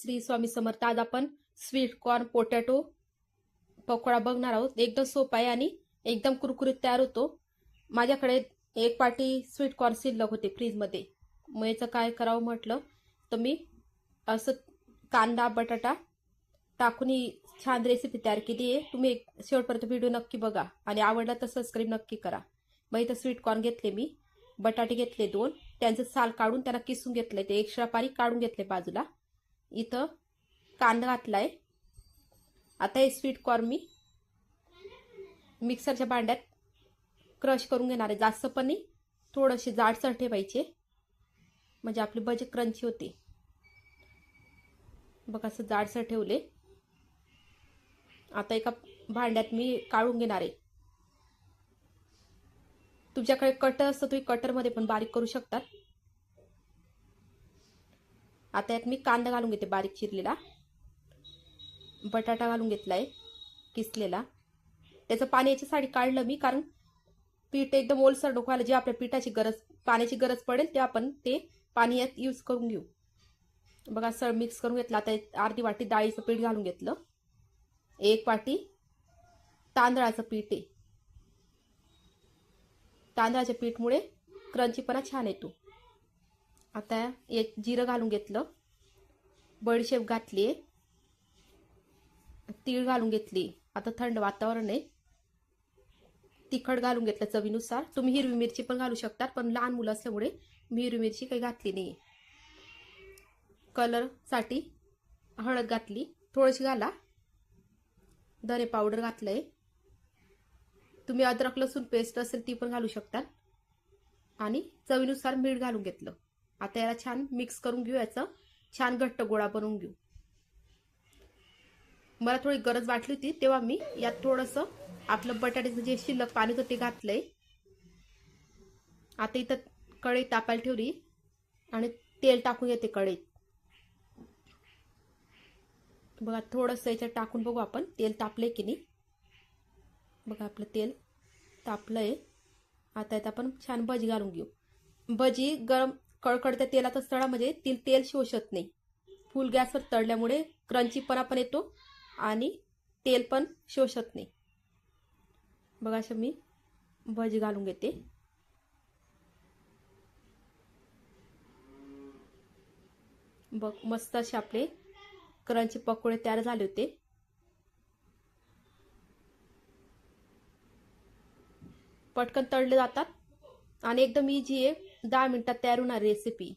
श्री स्वामी समर्थ. आज आपण sweet corn potato pakoda बघणार आहोत. एकदम सोपा आहे आणि एकदम कुरकुरीत तयार होतो. माझ्याकडे एक पाटी स्वीट कॉर्न शिल्लक होते फ्रीजमध्ये. मग याचं काय करावं म्हटलं तर मी असं कांदा बटाटा टाकून ही छान रेसिपी तयार केली आहे. तुम्ही शेवटपर्यंत व्हिडिओ नक्की बघा आणि आवडला तर सबस्क्राईब नक्की करा. मग इथं स्वीट कॉर्न घेतले मी, बटाटे घेतले 2, त्यांचं साल काढून त्यांना किसून घेतलंय, ते एक्स्ट्रा पारी काढून घेतले बाजूला. इथं कांदा घातलाय. आता हे स्वीट कॉर्न मी मिक्सरच्या भांड्यात क्रश करून घेणार आहे. जास्त पण नाही, थोडेसे जाडसर ठेवायचे म्हणजे आपली भजी क्रंची होते. बघा असं जाडसर ठेवले. आता एका भांड्यात मी काढून घेणार आहे. तुमच्याकडे कटर असतं तुम्ही कटरमध्ये पण बारीक करू शकतात. आता यात मी कांदा घालून घेते बारीक चिरलेला, बटाटा घालून घेतलाय किसलेला. त्याचं पाणी याच्यासाठी काढलं मी कारण पीठ एकदम ओलसर नको व्हायला. जे आपल्या पिठाची पाण्याची गरज पडेल ते आपण ते पाणी यात यूज करून घेऊ. बघा सर मिक्स करून घेतलं. आता अर्धी वाटी डाळीचं पीठ घालून घेतलं, 1 वाटी तांदळाचं पीठ आहे. तांदळाच्या पीठमुळे क्रंचीपणा छान येतो. आता एक जिरं घालून घेतलं, बडीशेप घातली, तीळ घालून घेतली. आता थंड वातावरण आहे, तिखट घालून घेतलं चवीनुसार. तुम्ही हिरवी मिरची पण घालू शकतात, पण लहान मुलं असल्यामुळे मी हिरवी मिरची काही घातली नाही. कलरसाठी हळद घातली, थोडीशी घाला. धने पावडर घातलंय. तुम्ही अद्रक लसूण पेस्ट असेल ती पण घालू शकतात. आणि चवीनुसार मीठ घालून घेतलं. आता याला छान मिक्स करून घेऊ. याचं छान घट्ट गोळा बनवून घेऊ. मला थोडी गरज वाटली होती तेव्हा मी यात थोडंसं आपलं बटाट्याचं जे शिल्लक पाणी होतं ते घातलंय. आता इथं कढई तापायला ठेवली आणि तेल टाकून घेते कढईत. बघा थोडंसं याच्यात टाकून बघू आपण तेल तापलंय की नाही. बघा आपलं तेल तापलंय. आता यात आपण छान भजी घालून घेऊ. भजी गरम कळकळत्या तेलातच तळा म्हणजे तेल शोषत नाही. फुल गॅसवर तळल्यामुळे क्रंचीपणा पण येतो आणि तेल पण शोषत नाही. बघा असं मी भजी घालून घेते. बघ मस्त असे आपले क्रंची पकोडे तयार झाले होते. पटकन तळले जातात आणि एकदम इझी आहे. 10 मिनिटात तयार होणार रेसिपी.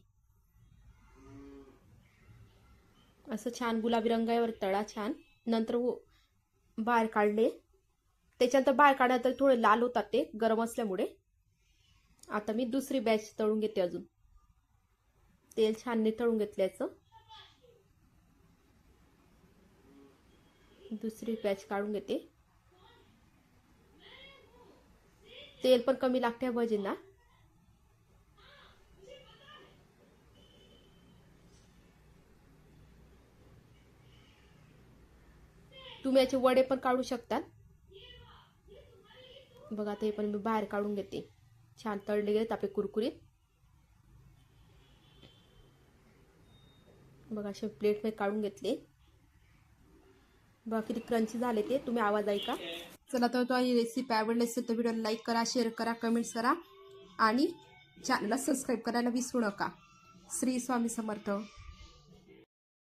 असं छान गुलाबी रंगावर तळा छान. नंतर बाहेर काढले. त्याच्यानंतर बाहेर काढल्यानंतर थोडे लाल होतात ते गरम असल्यामुळे. आता मी दुसरी बॅच तळून घेते. अजून तेल छान तळून घेतल्याचं दुसरी बॅच काढून घेते. तेल पण कमी लागते भजींना. तुम्ही याचे वडे पण काढू शकतात. बघा आता हे पण मी बाहेर काढून घेते. छान तळले गेलेत आपले कुरकुरीत. बघा असे प्लेटमध्ये काढून घेतले. बघा किती क्रंची झाले ते, तुम्ही आवाज ऐका. चला तर ही रेसिपी आवडली असेल तर व्हिडिओला लाईक करा, शेअर करा, कमेंट्स करा आणि चॅनलला सबस्क्राईब करायला विसरू नका. श्री स्वामी समर्थ.